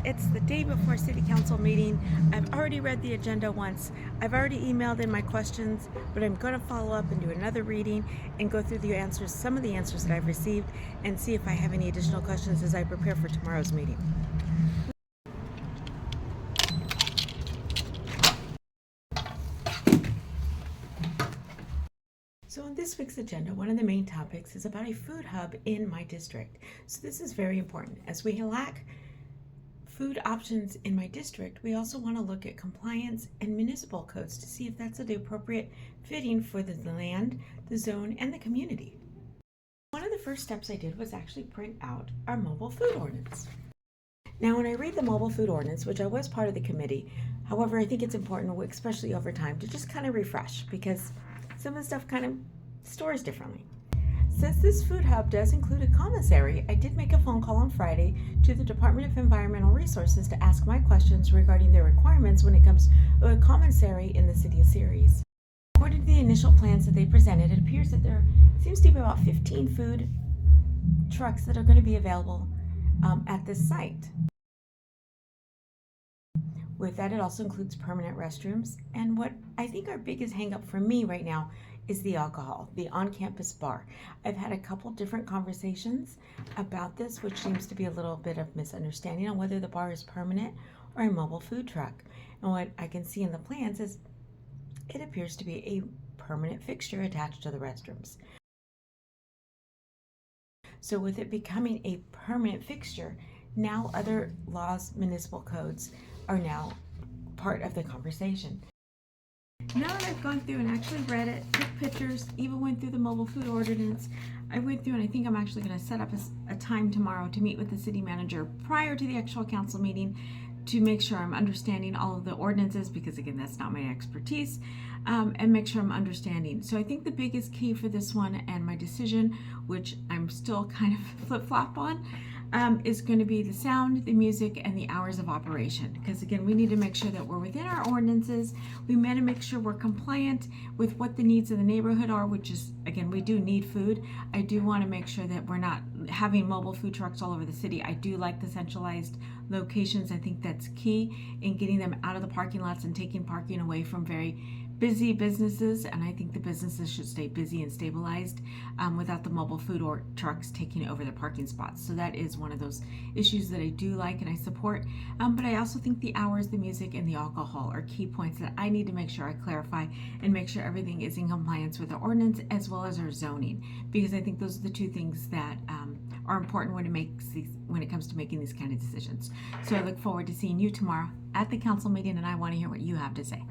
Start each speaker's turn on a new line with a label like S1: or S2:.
S1: It's the day before City Council meeting. I've already read the agenda once. I've already emailed in my questions, but I'm going to follow up and do another reading and go through the answers, some of the answers that I've received, and see if I have any additional questions as I prepare for tomorrow's meeting. So on this week's agenda, one of the main topics is about a food hub in my district. So this is very important. As we lack food options in my district, we also want to look at compliance and municipal codes to see if that's the appropriate fitting for the land, the zone, and the community. One of the first steps I did was actually print out our mobile food ordinance. Now, when I read the mobile food ordinance, which I was part of the committee, however, I think it's important, especially over time, to just kind of refresh because some of the stuff kind of stores differently. Since this food hub does include a commissary, I did make a phone call on Friday to the Department of Environmental Resources to ask my questions regarding their requirements when it comes to a commissary in the city of Ceres. According to the initial plans that they presented, it appears that there seems to be about 15 food trucks that are going to be available at this site. With that, it also includes permanent restrooms, and what I think our biggest hang-up for me right now is the alcohol, the on-campus bar. I've had a couple different conversations about this, which seems to be a little bit of misunderstanding on whether the bar is permanent or a mobile food truck. And what I can see in the plans is it appears to be a permanent fixture attached to the restrooms. So with it becoming a permanent fixture, now other laws, municipal codes are now part of the conversation. Now that I've gone through and actually read it, took pictures, even went through the mobile food ordinance, I went through and I think I'm actually going to set up a time tomorrow to meet with the city manager prior to the actual council meeting to make sure I'm understanding all of the ordinances, because again, that's not my expertise, and make sure I'm understanding. So I think the biggest key for this one and my decision, which I'm still kind of flip-flop on, is going to be the sound, the music, and the hours of operation. Because again, we need to make sure that we're within our ordinances. We want to make sure we're compliant with what the needs of the neighborhood are, which is, again, we do need food. I do want to make sure that we're not having mobile food trucks all over the city. I do like the centralized locations. I think that's key in getting them out of the parking lots and taking parking away from very busy businesses, and I think the businesses should stay busy and stabilized without the mobile food or trucks taking over the parking spots. So that is one of those issues that I do like and I support, but I also think the hours, the music, and the alcohol are key points that I need to make sure I clarify and make sure everything is in compliance with the ordinance as well as our zoning, because I think those are the two things that are important when it comes to making these kind of decisions. So I look forward to seeing you tomorrow at the council meeting, and I want to hear what you have to say.